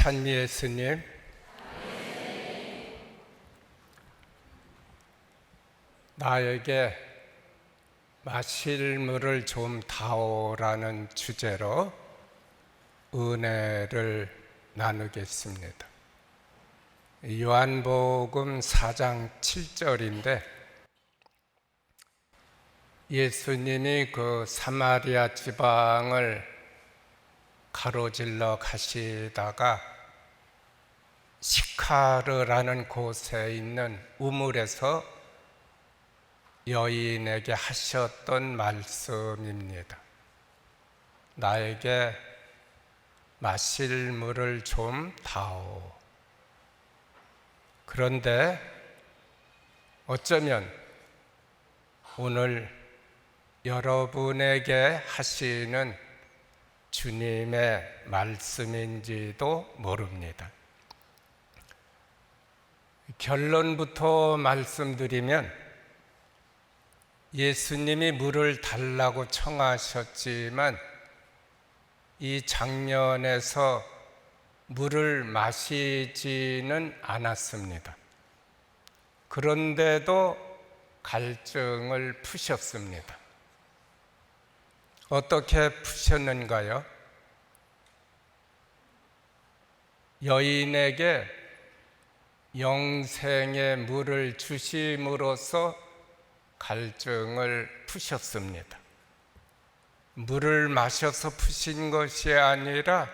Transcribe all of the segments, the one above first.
찬미 예수님, 나에게 마실 물을 좀 다오라는 주제로 은혜를 나누겠습니다. 요한복음 4장 7절인데 예수님이 그 사마리아 지방을 가로질러 가시다가 시카르라는 곳에 있는 우물에서 여인에게 하셨던 말씀입니다. 나에게 마실 물을 좀 다오. 그런데 어쩌면 오늘 여러분에게 하시는 주님의 말씀인지도 모릅니다. 결론부터 말씀드리면 예수님이 물을 달라고 청하셨지만 이 장면에서 물을 마시지는 않았습니다. 그런데도 갈증을 푸셨습니다. 어떻게 푸셨는가요? 여인에게 영생의 물을 주심으로써 갈증을 푸셨습니다. 물을 마셔서 푸신 것이 아니라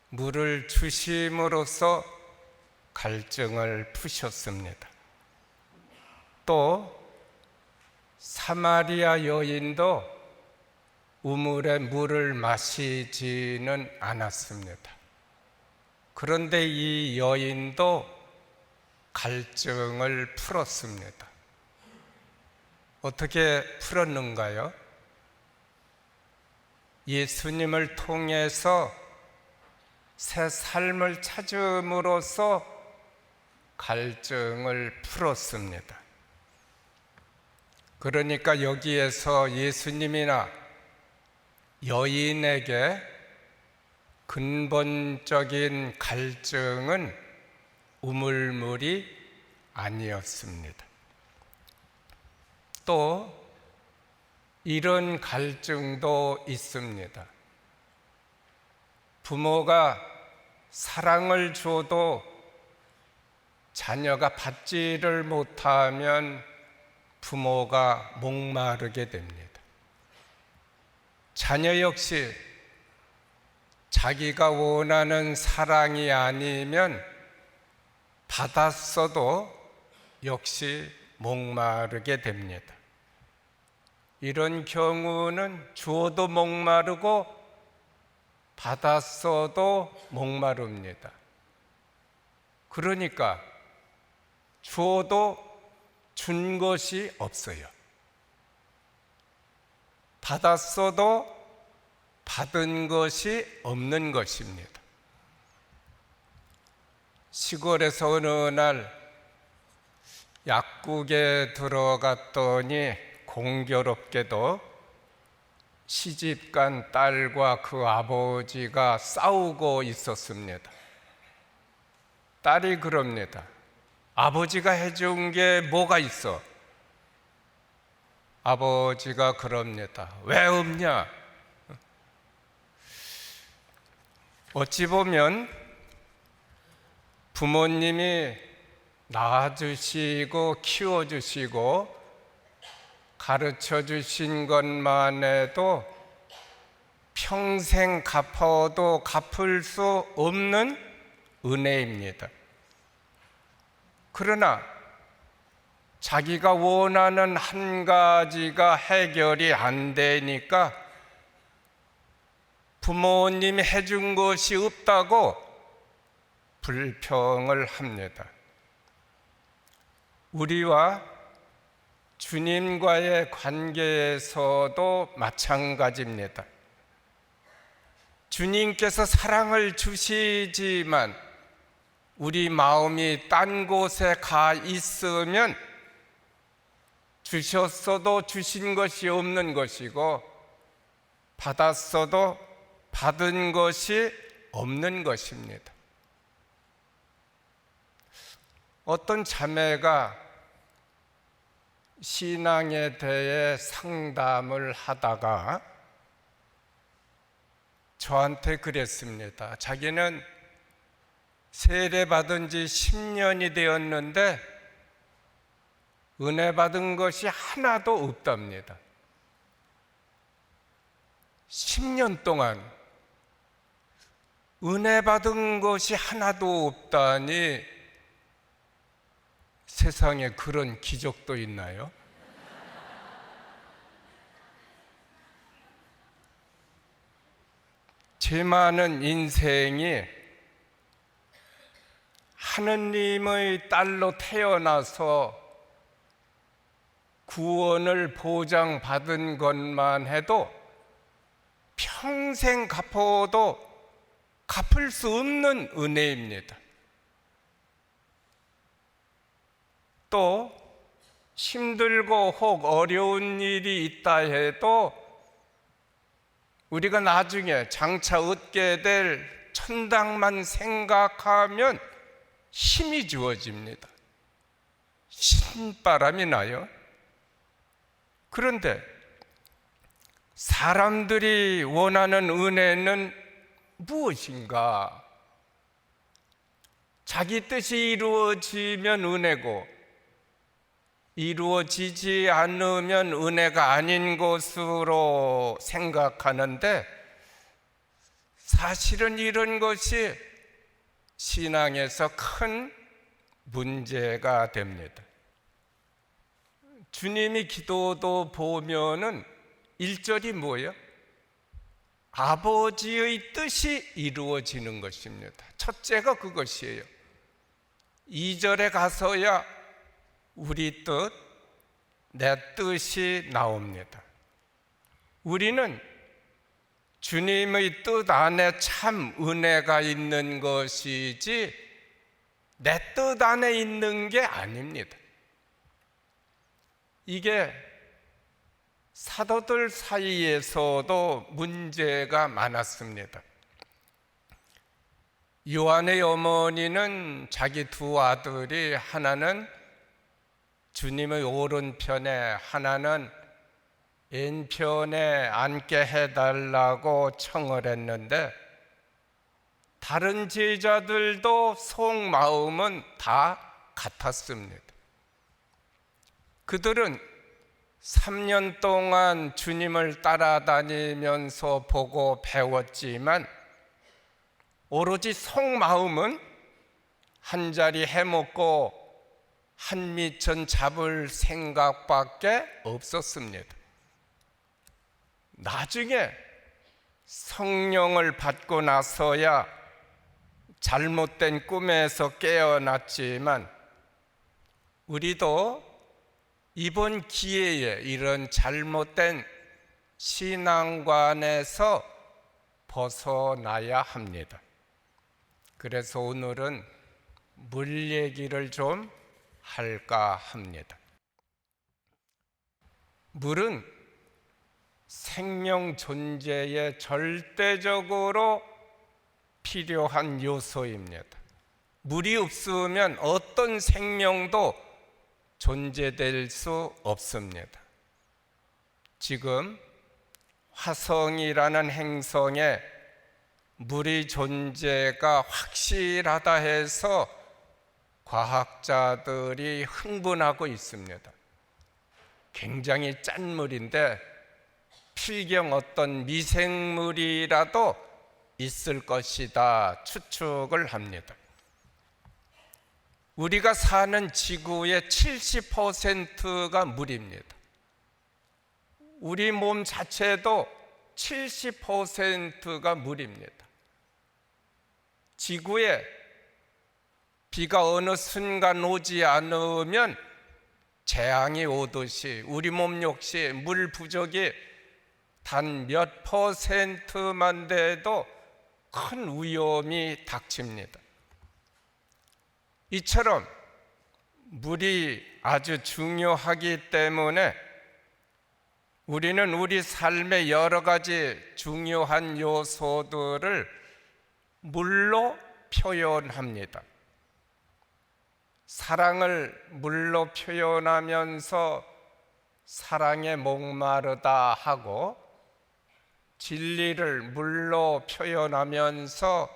물을 주심으로써 갈증을 푸셨습니다. 또 사마리아 여인도 우물의 물을 마시지는 않았습니다. 그런데 이 여인도 갈증을 풀었습니다. 어떻게 풀었는가요? 예수님을 통해서 새 삶을 찾음으로써 갈증을 풀었습니다. 그러니까 여기에서 예수님이나 여인에게 근본적인 갈증은 우물물이 아니었습니다. 또 이런 갈증도 있습니다. 부모가 사랑을 줘도 자녀가 받지를 못하면 부모가 목마르게 됩니다. 자녀 역시 자기가 원하는 사랑이 아니면 받았어도 역시 목마르게 됩니다. 이런 경우는 주어도 목마르고 받았어도 목마릅니다. 그러니까 주어도 준 것이 없어요. 받았어도 받은 것이 없는 것입니다. 시골에서 어느 날 약국에 들어갔더니 공교롭게도 시집간 딸과 그 아버지가 싸우고 있었습니다. 딸이 그럽니다. 아버지가 해준 게 뭐가 있어? 아버지가 그럽니다. 왜 없냐? 어찌 보면 부모님이 낳아주시고 키워주시고 가르쳐 주신 것만 해도 평생 갚아도 갚을 수 없는 은혜입니다. 그러나 자기가 원하는 한 가지가 해결이 안 되니까 부모님이 해준 것이 없다고 불평을 합니다. 우리와 주님과의 관계에서도 마찬가지입니다. 주님께서 사랑을 주시지만 우리 마음이 딴 곳에 가 있으면 주셨어도 주신 것이 없는 것이고 받았어도 받은 것이 없는 것입니다. 어떤 자매가 신앙에 대해 상담을 하다가 저한테 그랬습니다. 자기는 세례 받은 지 10년이 되었는데 은혜 받은 것이 하나도 없답니다. 10년 동안 은혜 받은 것이 하나도 없다니, 세상에 그런 기적도 있나요? 제 많은 인생이 하느님의 딸로 태어나서 구원을 보장받은 것만 해도 평생 갚아도 갚을 수 없는 은혜입니다. 또 힘들고 혹 어려운 일이 있다 해도 우리가 나중에 장차 얻게 될 천당만 생각하면 힘이 주어집니다. 신바람이 나요. 그런데 사람들이 원하는 은혜는 무엇인가? 자기 뜻이 이루어지면 은혜고, 이루어지지 않으면 은혜가 아닌 것으로 생각하는데, 사실은 이런 것이 신앙에서 큰 문제가 됩니다. 주님이 기도도 보면은 1절이 뭐예요? 아버지의 뜻이 이루어지는 것입니다. 첫째가 그것이에요. 2절에 가서야 우리 뜻, 내 뜻이 나옵니다. 우리는 주님의 뜻 안에 참 은혜가 있는 것이지 내 뜻 안에 있는 게 아닙니다. 이게 사도들 사이에서도 문제가 많았습니다. 요한의 어머니는 자기 두 아들이 하나는 주님의 오른편에, 하나는 왼편에 앉게 해달라고 청을 했는데, 다른 제자들도 속마음은 다 같았습니다. 그들은 3년 동안 주님을 따라다니면서 보고 배웠지만 오로지 속마음은 한 자리 해먹고 한 미천 잡을 생각밖에 없었습니다. 나중에 성령을 받고 나서야 잘못된 꿈에서 깨어났지만, 우리도 이번 기회에 이런 잘못된 신앙관에서 벗어나야 합니다. 그래서 오늘은 물 얘기를 좀 할까 합니다. 물은 생명 존재에 절대적으로 필요한 요소입니다. 물이 없으면 어떤 생명도 존재될 수 없습니다. 지금 화성이라는 행성에 물의 존재가 확실하다 해서 과학자들이 흥분하고 있습니다. 굉장히 짠 물인데 필경 어떤 미생물이라도 있을 것이다 추측을 합니다. 우리가 사는 지구의 70%가 물입니다. 우리 몸 자체도 70%가 물입니다. 지구에 비가 어느 순간 오지 않으면 재앙이 오듯이 우리 몸 역시 물 부족이 단 몇 %만 돼도 큰 위험이 닥칩니다. 이처럼 물이 아주 중요하기 때문에 우리는 우리 삶의 여러 가지 중요한 요소들을 물로 표현합니다. 사랑을 물로 표현하면서 사랑에 목마르다 하고, 진리를 물로 표현하면서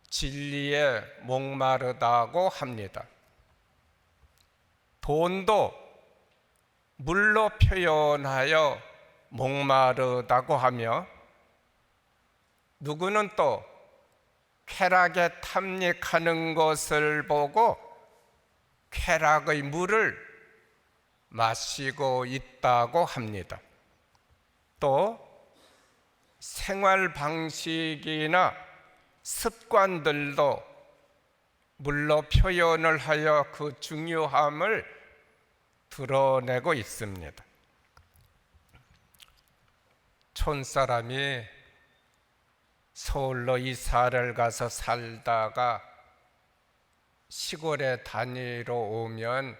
진리에 목마르다고 합니다. 돈도 물로 표현하여 목마르다고 하며, 누구는 또 쾌락에 탐닉하는 것을 보고 쾌락의 물을 마시고 있다고 합니다. 또 생활 방식이나 습관들도 물로 표현을 하여 그 중요함을 드러내고 있습니다. 촌사람이 서울로 이사를 가서 살다가 시골에 다니러 오면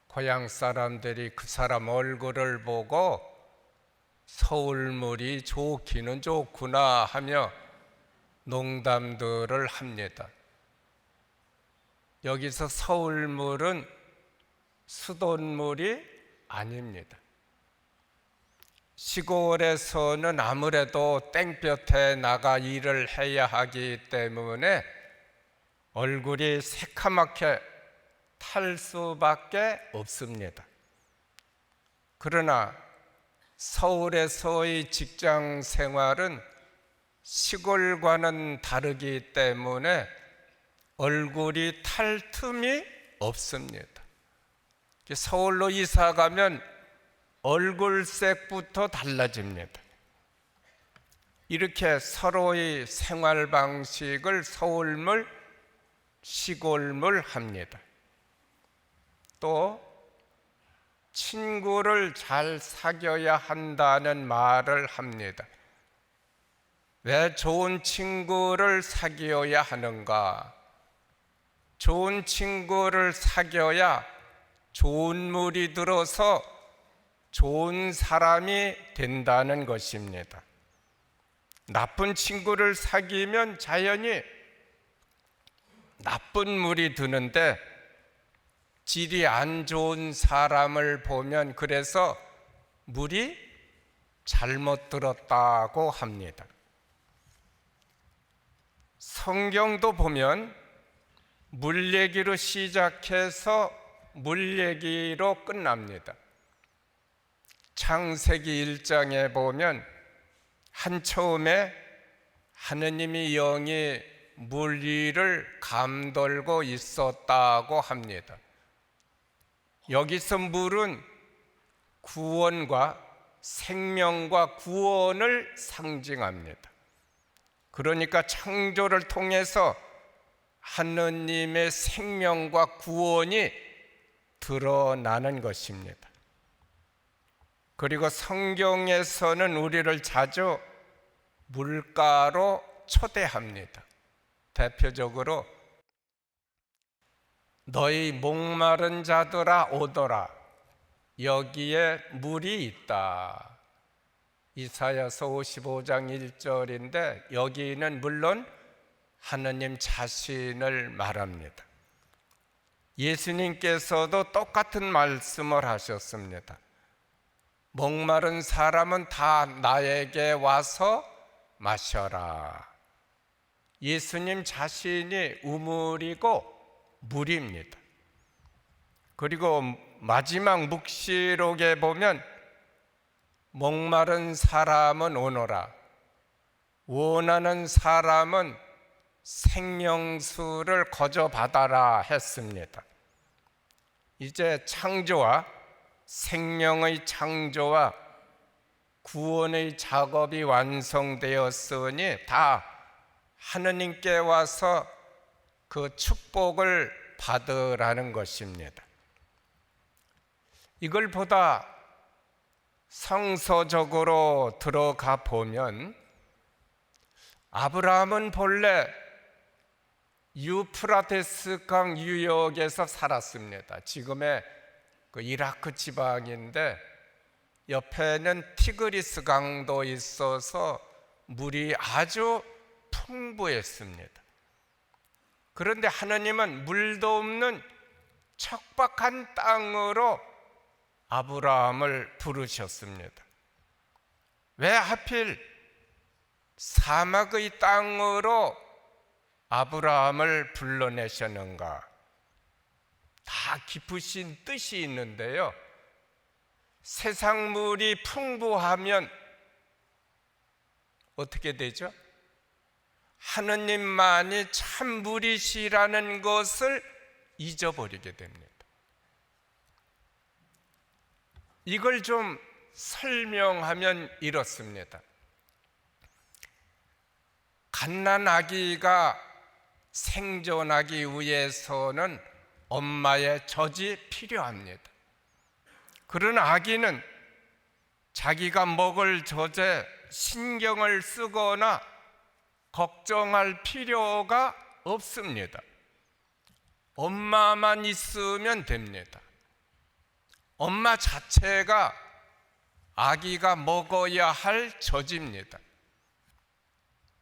고향 사람들이 그 사람 얼굴을 보고 서울물이 좋기는 좋구나 하며 농담들을 합니다. 여기서 서울물은 수돗물이 아닙니다. 시골에서는 아무래도 땡볕에 나가 일을 해야 하기 때문에 얼굴이 새카맣게 탈 수밖에 없습니다. 그러나 서울에서의 직장 생활은 시골과는 다르기 때문에 얼굴이 탈 틈이 없습니다. 서울로 이사 가면 얼굴색부터 달라집니다. 이렇게 서로의 생활 방식을 서울물, 시골물 합니다. 또 친구를 잘 사귀어야 한다는 말을 합니다. 왜 좋은 친구를 사귀어야 하는가? 좋은 친구를 사귀어야 좋은 물이 들어서 좋은 사람이 된다는 것입니다. 나쁜 친구를 사귀면 자연히 나쁜 물이 드는데, 질이 안 좋은 사람을 보면 그래서 물이 잘못 들었다고 합니다. 성경도 보면 물 얘기로 시작해서 물 얘기로 끝납니다. 창세기 1장에 보면 한처음에 하느님이 영이 물 위를 감돌고 있었다고 합니다. 여기서 물은 구원과 생명과 구원을 상징합니다. 그러니까 창조를 통해서 하느님의 생명과 구원이 드러나는 것입니다. 그리고 성경에서는 우리를 자주 물가로 초대합니다. 대표적으로 너희 목마른 자들아 오더라, 여기에 물이 있다. 이사야서 55장 1절인데 여기는 물론 하느님 자신을 말합니다. 예수님께서도 똑같은 말씀을 하셨습니다. 목마른 사람은 다 나에게 와서 마셔라. 예수님 자신이 우물이고 물입니다. 그리고 마지막 묵시록에 보면 목마른 사람은 오너라, 원하는 사람은 생명수를 거저 받아라 했습니다. 이제 창조와 생명의 창조와 구원의 작업이 완성되었으니 다 하느님께 와서 그 축복을 받으라는 것입니다. 이걸 보다 성서적으로 들어가 보면 아브라함은 본래 유프라테스 강 유역에서 살았습니다. 지금의 그 이라크 지방인데 옆에는 티그리스 강도 있어서 물이 아주 풍부했습니다. 그런데 하나님은 물도 없는 척박한 땅으로 아브라함을 부르셨습니다. 왜 하필 사막의 땅으로 아브라함을 불러내셨는가? 다 깊으신 뜻이 있는데요, 세상 물이 풍부하면 어떻게 되죠? 하느님만이 참 물이시라는 것을 잊어버리게 됩니다. 이걸 좀 설명하면 이렇습니다. 갓난아기가 생존하기 위해서는 엄마의 젖이 필요합니다. 그러나 아기는 자기가 먹을 젖에 신경을 쓰거나 걱정할 필요가 없습니다. 엄마만 있으면 됩니다. 엄마 자체가 아기가 먹어야 할 젖입니다.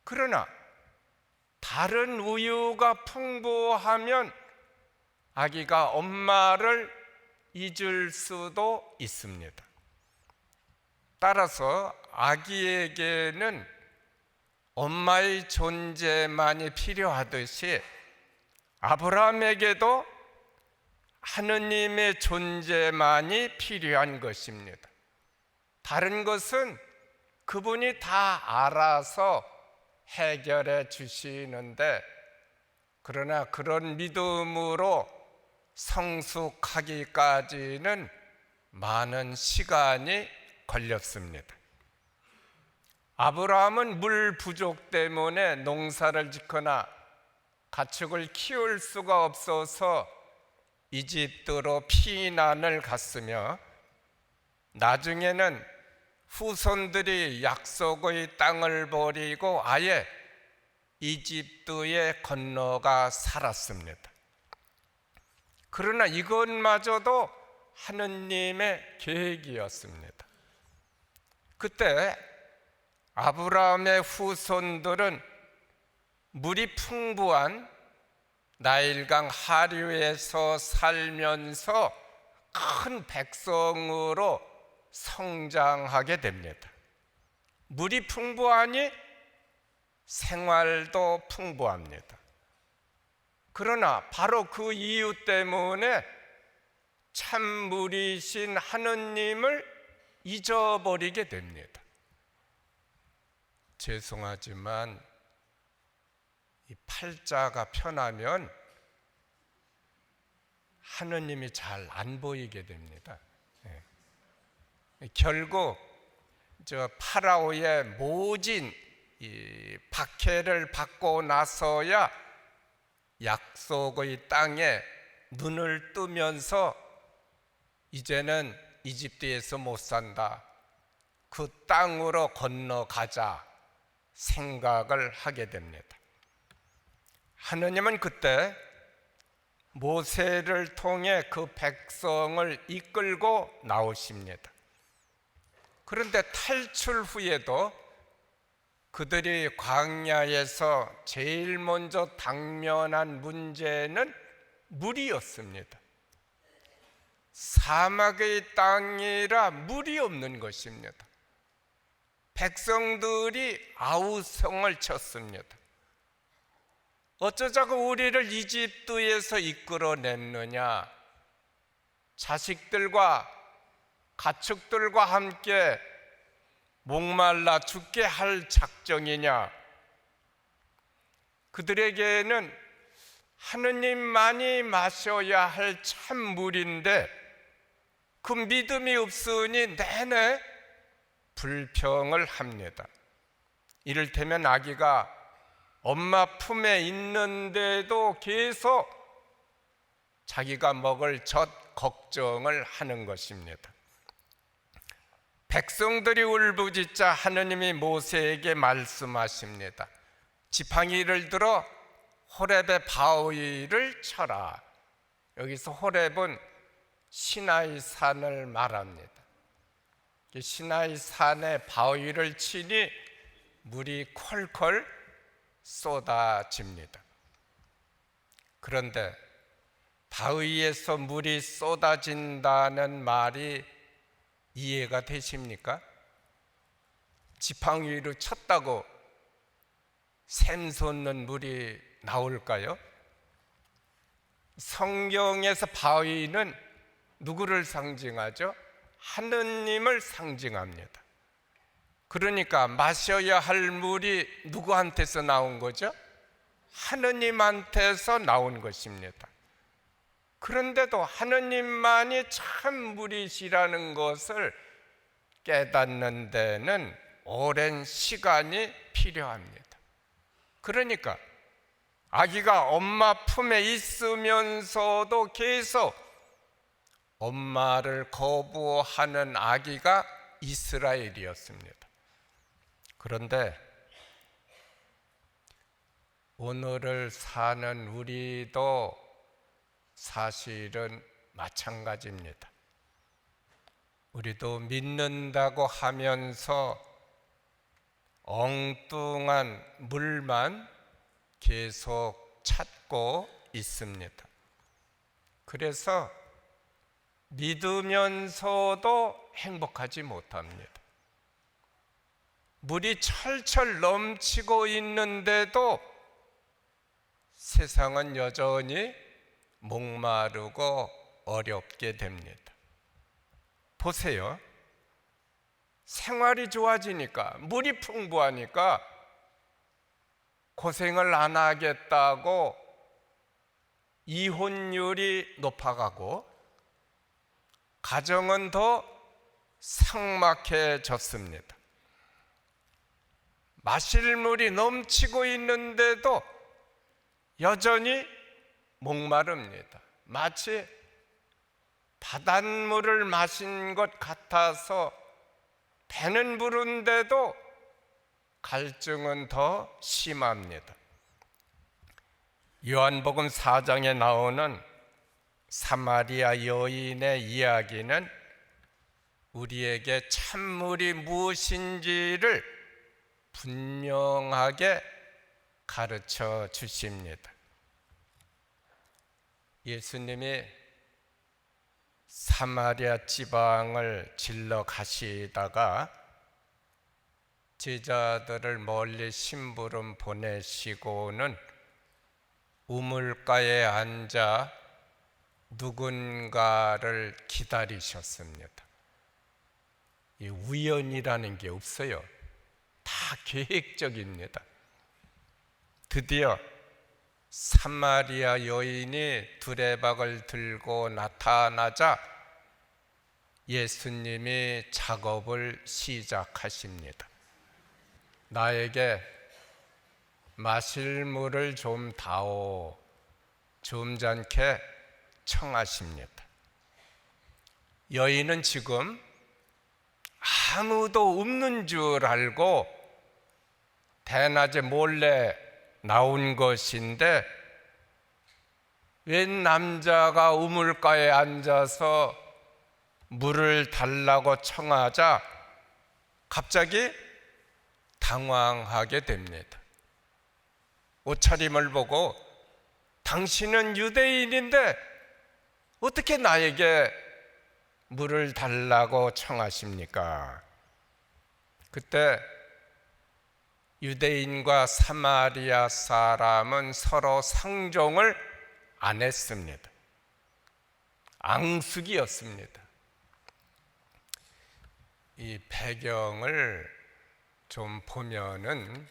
그러나 다른 우유가 풍부하면 아기가 엄마를 잊을 수도 있습니다. 따라서 아기에게는 엄마의 존재만이 필요하듯이 아브라함에게도 하느님의 존재만이 필요한 것입니다. 다른 것은 그분이 다 알아서 해결해 주시는데, 그러나 그런 믿음으로 성숙하기까지는 많은 시간이 걸렸습니다. 아브라함은 물 부족 때문에 농사를 짓거나 가축을 키울 수가 없어서 이집트로 피난을 갔으며, 나중에는 후손들이 약속의 땅을 버리고 아예 이집트에 건너가 살았습니다. 그러나 이것마저도 하느님의 계획이었습니다. 그때 아브라함의 후손들은 물이 풍부한 나일강 하류에서 살면서 큰 백성으로 성장하게 됩니다. 물이 풍부하니 생활도 풍부합니다. 그러나 바로 그 이유 때문에 참물이신 하느님을 잊어버리게 됩니다. 죄송하지만 이 팔자가 편하면 하느님이 잘 안 보이게 됩니다. 결국 저 파라오의 모진 이 박해를 받고 나서야 약속의 땅에 눈을 뜨면서 이제는 이집트에서 못 산다, 그 땅으로 건너가자 생각을 하게 됩니다. 하느님은 그때 모세를 통해 그 백성을 이끌고 나오십니다. 그런데 탈출 후에도 그들이 광야에서 제일 먼저 당면한 문제는 물이었습니다. 사막의 땅이라 물이 없는 것입니다. 백성들이 아우성을 쳤습니다. 어쩌자고 우리를 이집트에서 이끌어냈느냐? 자식들과 가축들과 함께 목말라 죽게 할 작정이냐? 그들에게는 하느님만이 마셔야 할 참물인데 그 믿음이 없으니 내내 불평을 합니다. 이를테면 아기가 엄마 품에 있는데도 계속 자기가 먹을 젖 걱정을 하는 것입니다. 백성들이 울부짖자 하느님이 모세에게 말씀하십니다. 지팡이를 들어 호렙의 바위를 쳐라. 여기서 호렙은 시나이 산을 말합니다. 시나이 산에 바위를 치니 물이 콜콜 쏟아집니다. 그런데 바위에서 물이 쏟아진다는 말이 이해가 되십니까? 지팡이로 쳤다고 샘솟는 물이 나올까요? 성경에서 바위는 누구를 상징하죠? 하느님을 상징합니다. 그러니까 마셔야 할 물이 누구한테서 나온 거죠? 하느님한테서 나온 것입니다. 그런데도 하느님만이 참 물이시라는 것을 깨닫는 데는 오랜 시간이 필요합니다. 그러니까 아기가 엄마 품에 있으면서도 계속 엄마를 거부하는 아기가 이스라엘이었습니다. 그런데 오늘을 사는 우리도 사실은 마찬가지입니다. 우리도 믿는다고 하면서 엉뚱한 물만 계속 찾고 있습니다. 그래서 믿으면서도 행복하지 못합니다. 물이 철철 넘치고 있는데도 세상은 여전히 목마르고 어렵게 됩니다. 보세요. 생활이 좋아지니까, 물이 풍부하니까 고생을 안 하겠다고 이혼율이 높아가고 가정은 더 삭막해졌습니다. 마실 물이 넘치고 있는데도 여전히 목마릅니다. 마치 바닷물을 마신 것 같아서 배는 부른데도 갈증은 더 심합니다. 요한복음 4장에 나오는 사마리아 여인의 이야기는 우리에게 참물이 무엇인지를 분명하게 가르쳐 주십니다. 예수님이 사마리아 지방을 질러 가시다가 제자들을 멀리 심부름 보내시고는 우물가에 앉아 누군가를 기다리셨습니다. 이 우연이라는 게 없어요. 다 계획적입니다. 드디어 사마리아 여인이 두레박을 들고 나타나자 예수님이 작업을 시작하십니다. 나에게 마실 물을 좀 다오, 점잖게 청하십니다. 여인은 지금 아무도 없는 줄 알고 대낮에 몰래 나온 것인데 웬 남자가 우물가에 앉아서 물을 달라고 청하자 갑자기 당황하게 됩니다. 옷차림을 보고 당신은 유대인인데 어떻게 나에게 물을 달라고 청하십니까? 그때 유대인과 사마리아 사람은 서로 상종을 안 했습니다. 앙숙이었습니다. 이 배경을 좀 보면은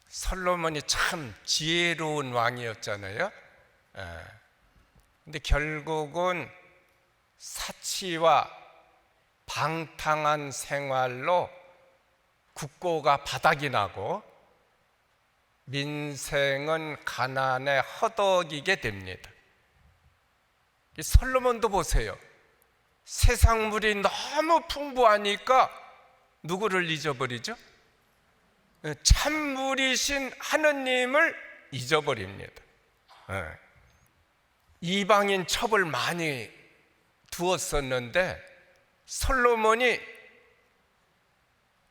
솔로몬이 참 지혜로운 왕이었잖아요. 근데 결국은 사치와 방탕한 생활로 국고가 바닥이 나고 민생은 가난에 허덕이게 됩니다. 이 솔로몬도 보세요. 세상 물이 너무 풍부하니까 누구를 잊어버리죠? 참물이신 하느님을 잊어버립니다. 이방인 첩을 많이 두었었는데 솔로몬이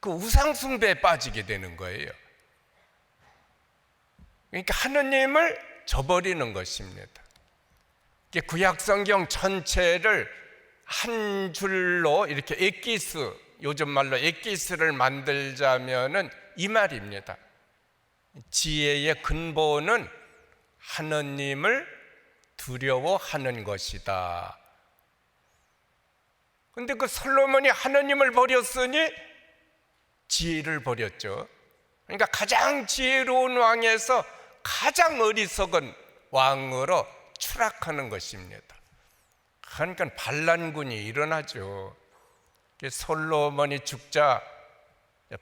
그 우상숭배에 빠지게 되는 거예요. 그러니까 하느님을 저버리는 것입니다. 구약성경 전체를 한 줄로 이렇게 엑기스, 요즘 말로 엑기스를 만들자면은 이 말입니다. 지혜의 근본은 하느님을 두려워하는 것이다. 근데 그 솔로몬이 하느님을 버렸으니 지혜를 버렸죠. 그러니까 가장 지혜로운 왕에서 가장 어리석은 왕으로 추락하는 것입니다. 그러니까 반란군이 일어나죠. 솔로몬이 죽자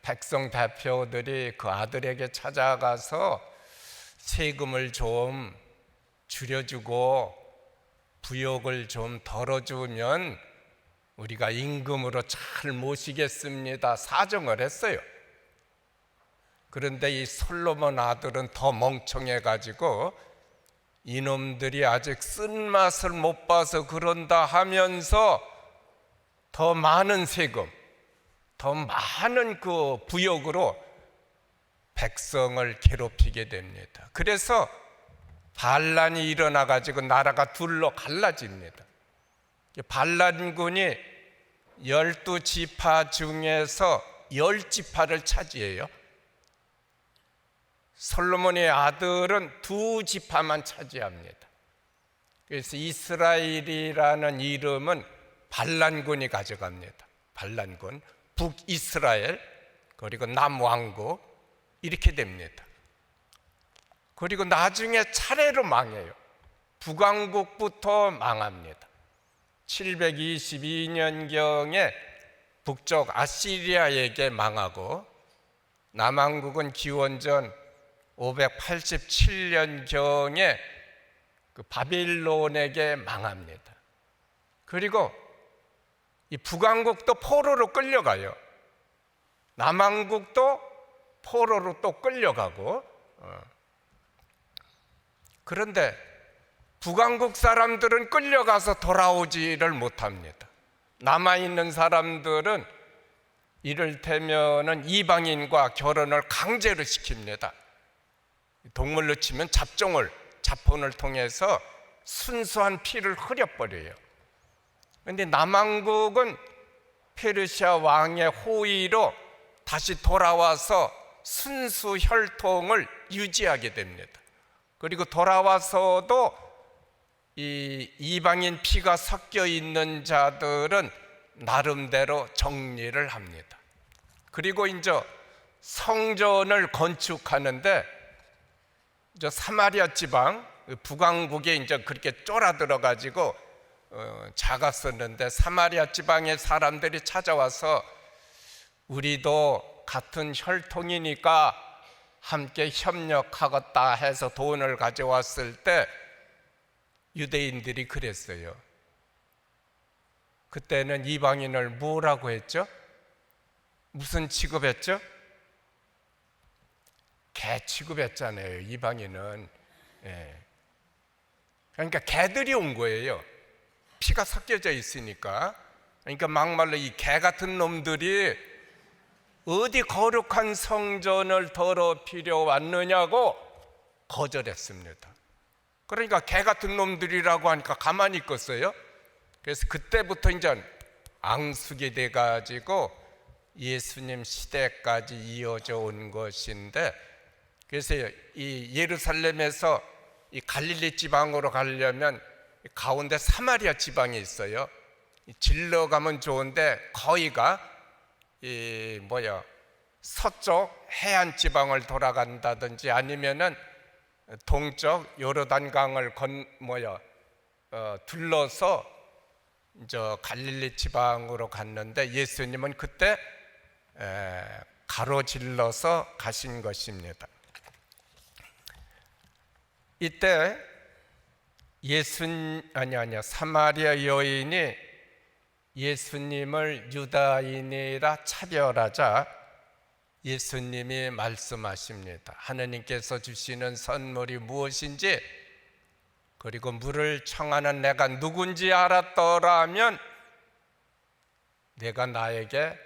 백성 대표들이 그 아들에게 찾아가서 세금을 좀 줄여주고 부역을 좀 덜어주면 우리가 임금으로 잘 모시겠습니다 사정을 했어요. 그런데 이 솔로몬 아들은 더 멍청해가지고 이놈들이 아직 쓴맛을 못 봐서 그런다 하면서 더 많은 세금, 더 많은 그 부역으로 백성을 괴롭히게 됩니다. 그래서 반란이 일어나가지고 나라가 둘로 갈라집니다. 반란군이 12지파 중에서 10지파를 차지해요. 솔로몬의 아들은 2지파만 차지합니다. 그래서 이스라엘이라는 이름은 반란군이 가져갑니다. 반란군, 북이스라엘, 그리고 남왕국 이렇게 됩니다. 그리고 나중에 차례로 망해요. 북왕국부터 망합니다. 722년경에 북쪽 아시리아에게 망하고 남왕국은 기원전 587년경에 그 바빌론에게 망합니다. 그리고 이 북왕국도 포로로 끌려가요. 남왕국도 포로로 또 끌려가고. 그런데 북왕국 사람들은 끌려가서 돌아오지를 못합니다. 남아있는 사람들은 이를테면은 이방인과 결혼을 강제로 시킵니다. 동물로 치면 자폰을 통해서 순수한 피를 흐려버려요. 그런데 남왕국은 페르시아 왕의 호의로 다시 돌아와서 순수 혈통을 유지하게 됩니다. 그리고 돌아와서도 이 이방인 피가 섞여 있는 자들은 나름대로 정리를 합니다. 그리고 이제 성전을 건축하는데 저 사마리아 지방 북왕국에 이제 그렇게 쫄아들어 가지고 작았었는데 사마리아 지방의 사람들이 찾아와서 우리도 같은 혈통이니까 함께 협력하겠다 해서 돈을 가져왔을 때 유대인들이 그랬어요. 그때는 이방인을 뭐라고 했죠? 무슨 취급했죠? 개 취급했잖아요. 이방인은. 그러니까 개들이 온 거예요. 피가 섞여져 있으니까. 그러니까 막말로 이 개 같은 놈들이 어디 거룩한 성전을 더럽히려 왔느냐고 거절했습니다. 그러니까 개 같은 놈들이라고 하니까 가만히 있겠어요? 그래서 그때부터 이제 앙숙이 돼가지고 예수님 시대까지 이어져 온 것인데, 그래서 이 예루살렘에서 이 갈릴리 지방으로 가려면 가운데 사마리아 지방이 있어요. 질러 가면 좋은데 거의가 서쪽 해안 지방을 돌아간다든지 아니면은 동쪽 요르단강을 둘러서 저 갈릴리 지방으로 갔는데 예수님은 그때 가로질러서 가신 것입니다. 이때 사마리아 여인이 예수님을 유다인이라 차별하자 예수님이 말씀하십니다. 하느님께서 주시는 선물이 무엇인지, 그리고 물을 청하는 내가 누군지 알았더라면 내가 나에게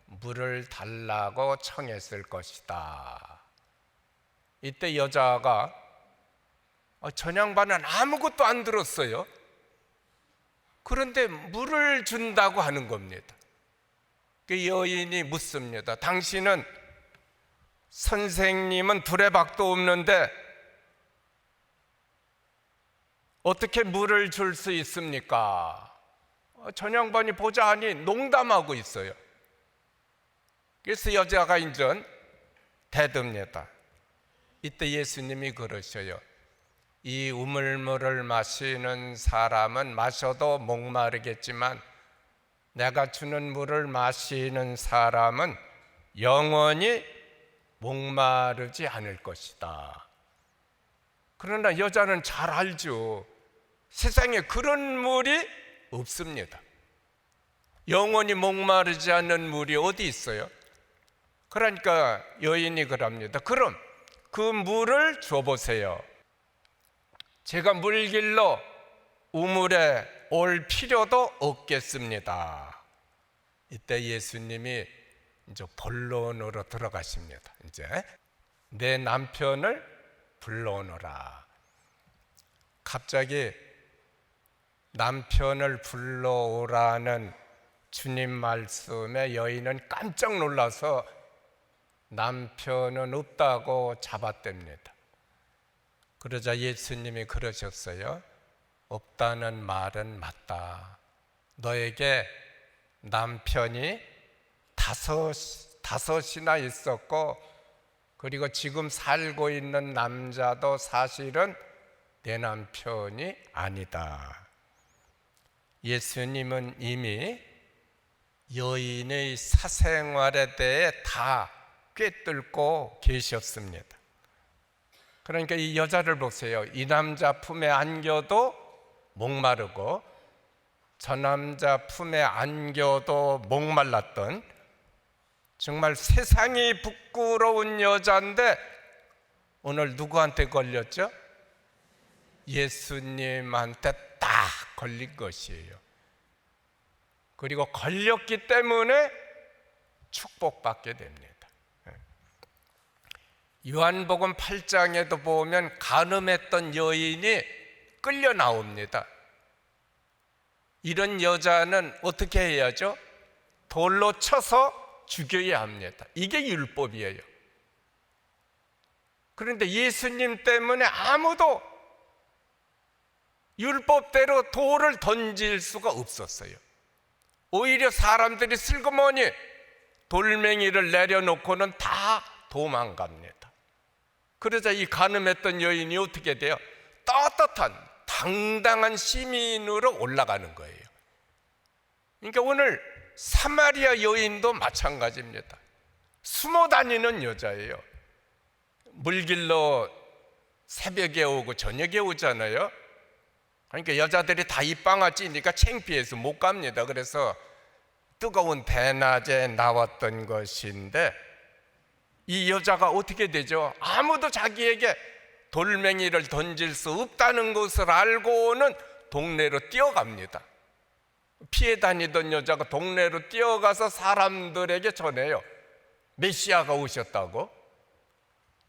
물을 달라고 청했을 것이다. 이때 여자가 전양반은 아무것도 안 들었어요. 그런데 물을 준다고 하는 겁니다. 그 여인이 묻습니다. 당신은 선생님은 두레박도 없는데 어떻게 물을 줄 수 있습니까? 전양반이 보자 하니 농담하고 있어요. 그래서 여자가 인전 대듭니다. 이때 예수님이 그러셔요. 이 우물물을 마시는 사람은 마셔도 목마르겠지만 내가 주는 물을 마시는 사람은 영원히 목마르지 않을 것이다. 그러나 여자는 잘 알죠. 세상에 그런 물이 없습니다. 영원히 목마르지 않는 물이 어디 있어요? 그러니까 여인이 그럽니다. 그럼 그 물을 줘보세요. 제가 물길로 우물에 올 필요도 없겠습니다. 이때 예수님이 이제 본론으로 들어가십니다. 이제 내 남편을 불러오너라. 갑자기 남편을 불러오라는 주님 말씀에 여인은 깜짝 놀라서 남편은 없다고 잡아댑니다. 그러자 예수님이 그러셨어요. 없다는 말은 맞다. 너에게 남편이 다섯이나 있었고, 그리고 지금 살고 있는 남자도 사실은 내 남편이 아니다. 예수님은 이미 여인의 사생활에 대해 다 꿰뚫고 계셨습니다. 그러니까 이 여자를 보세요. 이 남자 품에 안겨도 목마르고 저 남자 품에 안겨도 목말랐던 정말 세상이 부끄러운 여자인데 오늘 누구한테 걸렸죠? 예수님한테 딱 걸린 것이에요. 그리고 걸렸기 때문에 축복받게 됩니다. 요한복음 8장에도 보면 간음했던 여인이 끌려 나옵니다. 이런 여자는 어떻게 해야죠? 돌로 쳐서 죽여야 합니다. 이게 율법이에요. 그런데 예수님 때문에 아무도 율법대로 돌을 던질 수가 없었어요. 오히려 사람들이 슬그머니 돌멩이를 내려놓고는 다 도망갑니다. 그러자 이 간음했던 여인이 어떻게 돼요? 떳떳한 당당한 시민으로 올라가는 거예요. 그러니까 오늘 사마리아 여인도 마찬가지입니다. 숨어 다니는 여자예요. 물길로 새벽에 오고 저녁에 오잖아요. 그러니까 여자들이 다 입방아 찌니까 창피해서 못 갑니다. 그래서 뜨거운 대낮에 나왔던 것인데 이 여자가 어떻게 되죠? 아무도 자기에게 돌멩이를 던질 수 없다는 것을 알고는 동네로 뛰어갑니다. 피해 다니던 여자가 동네로 뛰어가서 사람들에게 전해요. 메시아가 오셨다고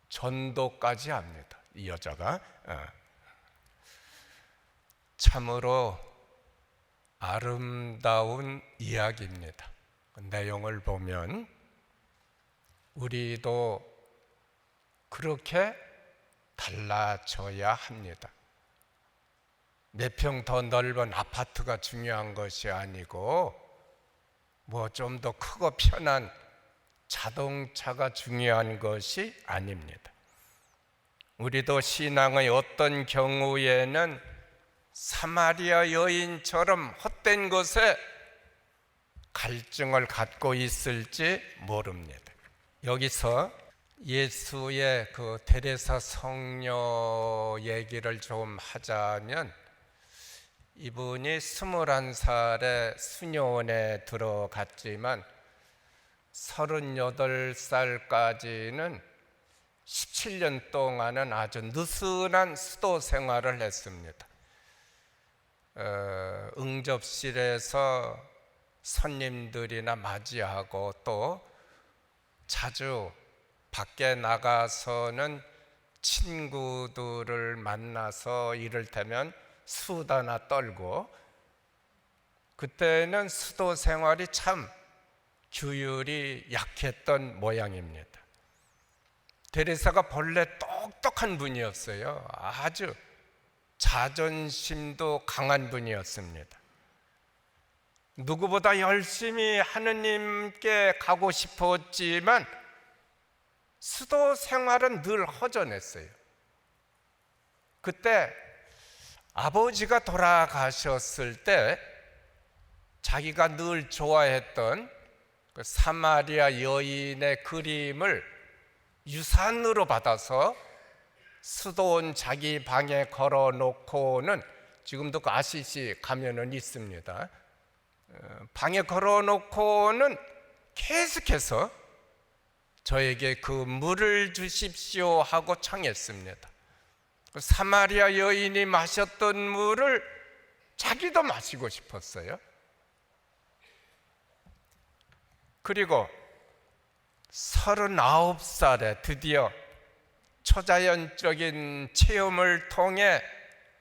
전도까지 합니다. 이 여자가 참으로 아름다운 이야기입니다. 내용을 보면 우리도 그렇게 달라져야 합니다. 몇 평 더 넓은 아파트가 중요한 것이 아니고 뭐 좀 더 크고 편한 자동차가 중요한 것이 아닙니다. 우리도 신앙의 어떤 경우에는 사마리아 여인처럼 헛된 것에 갈증을 갖고 있을지 모릅니다. 여기서 예수의 그 데레사 성녀 얘기를 좀 하자면 이분이 21살에 수녀원에 들어갔지만 38살까지는 17년 동안은 아주 느슨한 수도 생활을 했습니다. 응접실에서 손님들이나 맞이하고 또 자주 밖에 나가서는 친구들을 만나서 이를테면 수다나 떨고, 그때는 수도 생활이 참 규율이 약했던 모양입니다. 데레사가 본래 똑똑한 분이었어요. 아주 자존심도 강한 분이었습니다. 누구보다 열심히 하느님께 가고 싶었지만 수도 생활은 늘 허전했어요. 그때 아버지가 돌아가셨을 때 자기가 늘 좋아했던 그 사마리아 여인의 그림을 유산으로 받아서 수도원 자기 방에 걸어놓고는, 지금도 그 아시시 가면은 있습니다. 방에 걸어놓고는 계속해서 저에게 그 물을 주십시오 하고 청했습니다. 사마리아 여인이 마셨던 물을 자기도 마시고 싶었어요. 그리고 39살에 드디어 초자연적인 체험을 통해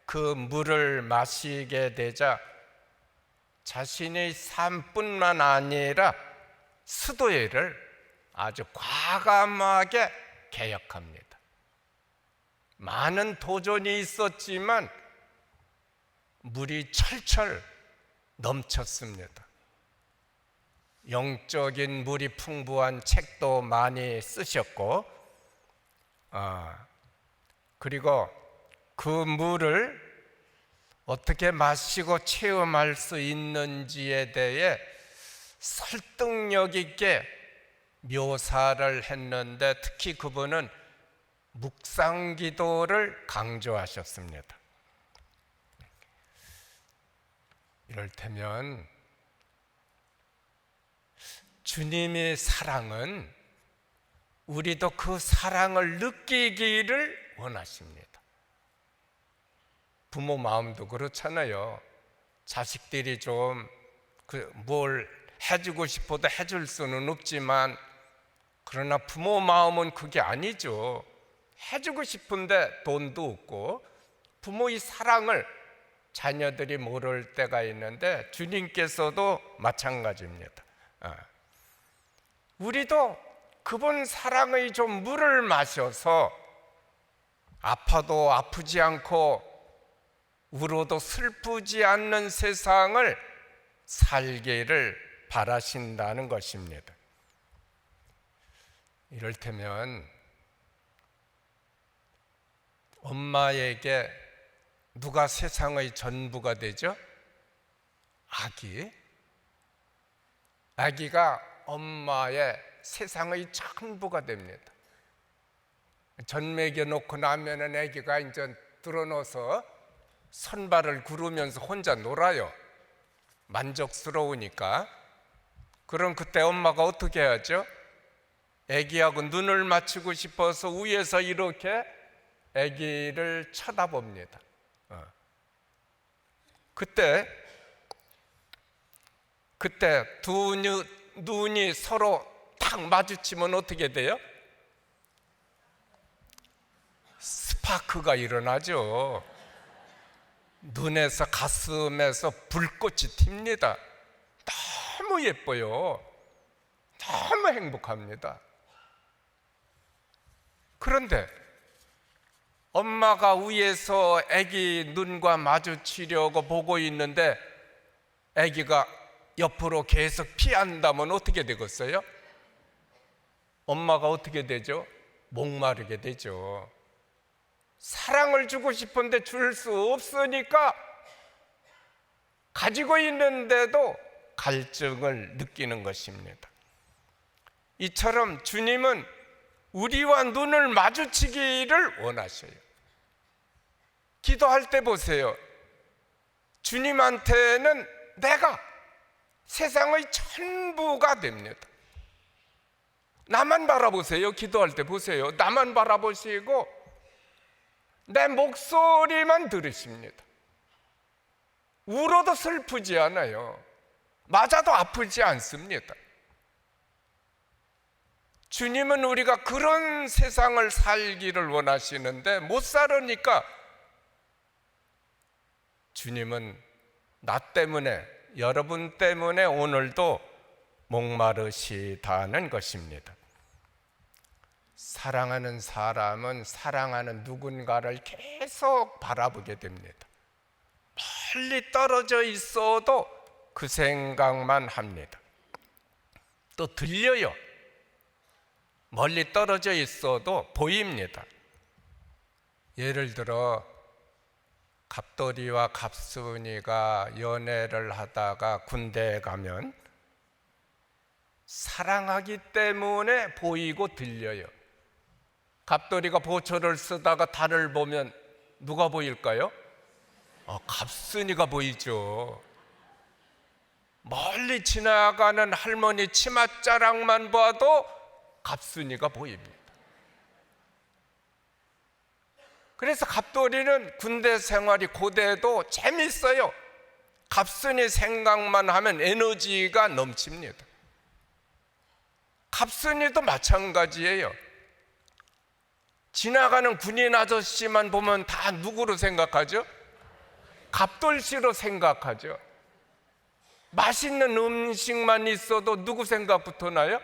그 물을 마시게 되자 자신의 삶뿐만 아니라 수도회를 아주 과감하게 개혁합니다. 많은 도전이 있었지만 물이 철철 넘쳤습니다. 영적인 물이 풍부한 책도 많이 쓰셨고, 그리고 그 물을 어떻게 마시고 체험할 수 있는지에 대해 설득력 있게 묘사를 했는데, 특히 그분은 묵상 기도를 강조하셨습니다. 이를테면 주님의 사랑은 우리도 그 사랑을 느끼기를 원하십니다. 부모 마음도 그렇잖아요. 자식들이 좀 뭘 해주고 싶어도 해줄 수는 없지만, 그러나 부모 마음은 그게 아니죠. 해주고 싶은데 돈도 없고, 부모의 사랑을 자녀들이 모를 때가 있는데 주님께서도 마찬가지입니다. 우리도 그분 사랑의 좀 물을 마셔서 아파도 아프지 않고 울어도 슬프지 않는 세상을 살기를 바라신다는 것입니다. 이를테면 엄마에게 누가 세상의 전부가 되죠? 아기가 엄마의 세상의 전부가 됩니다. 전 먹여 놓고 나면은 아기가 이제 드러눠서 손발을 구르면서 혼자 놀아요. 만족스러우니까. 그럼 그때 엄마가 어떻게 하죠? 아기하고 눈을 맞추고 싶어서 위에서 이렇게 아기를 쳐다봅니다. 그때 두 눈이 서로 딱 마주치면 어떻게 돼요? 스파크가 일어나죠. 눈에서 가슴에서 불꽃이 튑니다. 너무 예뻐요. 너무 행복합니다. 그런데 엄마가 위에서 아기 눈과 마주치려고 보고 있는데 아기가 옆으로 계속 피한다면 어떻게 되겠어요? 엄마가 어떻게 되죠? 목마르게 되죠. 사랑을 주고 싶은데 줄 수 없으니까 가지고 있는데도 갈증을 느끼는 것입니다. 이처럼 주님은 우리와 눈을 마주치기를 원하셔요. 기도할 때 보세요. 주님한테는 내가 세상의 전부가 됩니다. 나만 바라보세요. 기도할 때 보세요. 나만 바라보시고 내 목소리만 들으십니다. 울어도 슬프지 않아요. 맞아도 아프지 않습니다. 주님은 우리가 그런 세상을 살기를 원하시는데 못 살으니까 주님은 나 때문에, 여러분 때문에 오늘도 목마르시다는 것입니다. 사랑하는 사람은 사랑하는 누군가를 계속 바라보게 됩니다. 멀리 떨어져 있어도 그 생각만 합니다. 또 들려요. 멀리 떨어져 있어도 보입니다. 예를 들어 갑돌이와 갑순이가 연애를 하다가 군대에 가면 사랑하기 때문에 보이고 들려요. 갑돌이가 보초를 쓰다가 달을 보면 누가 보일까요? 갑순이가 보이죠. 멀리 지나가는 할머니 치맛자락만 봐도 갑순이가 보입니다. 그래서 갑돌이는 군대 생활이 고되도 재밌어요. 갑순이 생각만 하면 에너지가 넘칩니다. 갑순이도 마찬가지예요. 지나가는 군인 아저씨만 보면 다 누구로 생각하죠? 갑돌씨로 생각하죠. 맛있는 음식만 있어도 누구 생각부터 나요?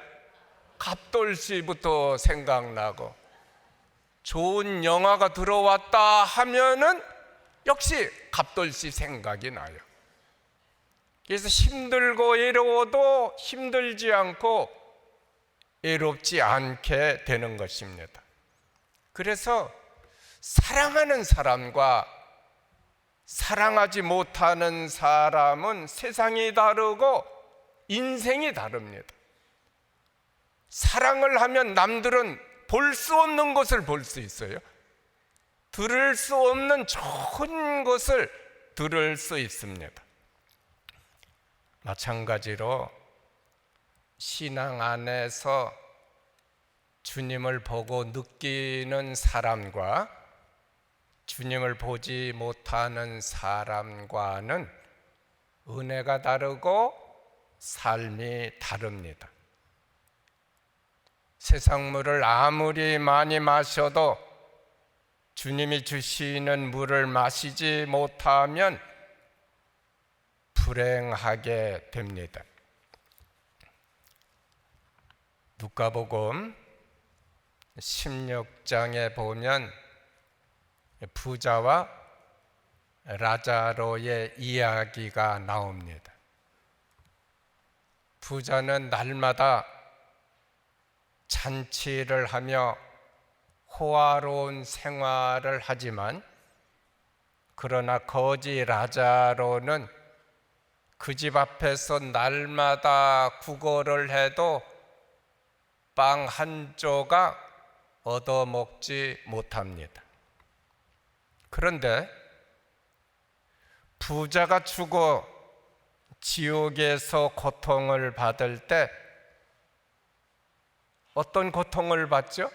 갑돌씨부터 생각나고, 좋은 영화가 들어왔다 하면은 역시 갑돌씨 생각이 나요. 그래서 힘들고 외로워도 힘들지 않고 외롭지 않게 되는 것입니다. 그래서 사랑하는 사람과 사랑하지 못하는 사람은 세상이 다르고 인생이 다릅니다. 사랑을 하면 남들은 볼 수 없는 것을 볼 수 있어요. 들을 수 없는 좋은 것을 들을 수 있습니다. 마찬가지로 신앙 안에서 주님을 보고 느끼는 사람과 주님을 보지 못하는 사람과는 은혜가 다르고 삶이 다릅니다. 세상 물을 아무리 많이 마셔도 주님이 주시는 물을 마시지 못하면 불행하게 됩니다. 누가복음 16장에 보면 부자와 라자로의 이야기가 나옵니다. 부자는 날마다 잔치를 하며 호화로운 생활을 하지만, 그러나 거지 라자로는 그 집 앞에서 날마다 구걸을 해도 빵 한 조각 얻어먹지 못합니다. 그런데 부자가 죽어 지옥에서 고통을 받을 때 어떤 고통을 받죠?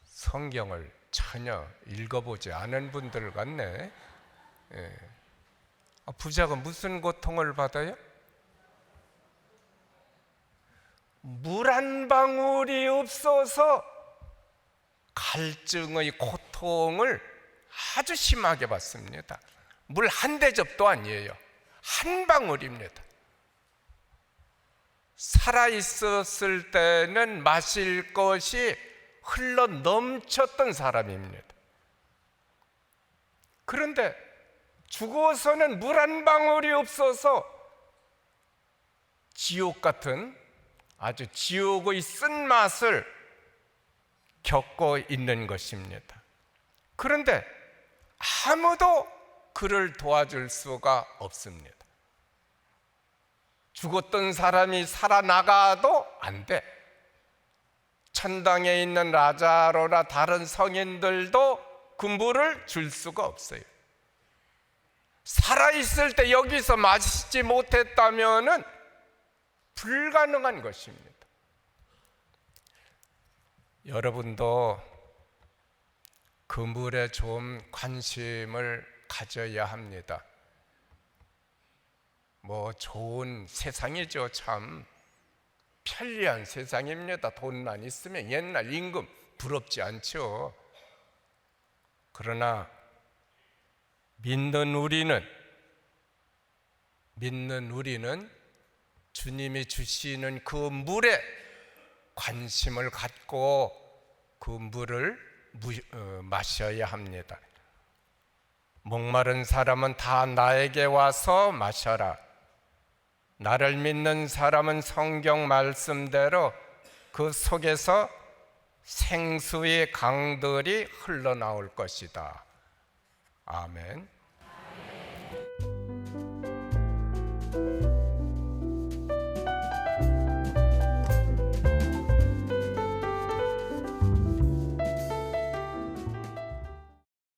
성경을 전혀 읽어보지 않은 분들 같네. 부자가 무슨 고통을 받아요? 물 한 방울이 없어서 갈증의 고통을 아주 심하게 받습니다. 물 한 대접도 아니에요. 한 방울입니다. 살아있었을 때는 마실 것이 흘러 넘쳤던 사람입니다. 그런데 죽어서는 물 한 방울이 없어서 지옥 같은, 아주 지옥의 쓴맛을 겪고 있는 것입니다. 그런데 아무도 그를 도와줄 수가 없습니다. 죽었던 사람이 살아나가도 안 돼. 천당에 있는 라자로나 다른 성인들도 그 물을 줄 수가 없어요. 살아있을 때 여기서 마시지 못했다면은 불가능한 것입니다. 여러분도 그 물에 좀 관심을 가져야 합니다. 뭐 좋은 세상이죠, 참. 편리한 세상입니다. 돈만 있으면 옛날 임금 부럽지 않죠. 그러나 믿는 우리는 주님이 주시는 그 물에 관심을 갖고 그 물을 마셔야 합니다. 목마른 사람은 다 나에게 와서 마셔라. 나를 믿는 사람은 성경 말씀대로 그 속에서 생수의 강들이 흘러나올 것이다. 아멘.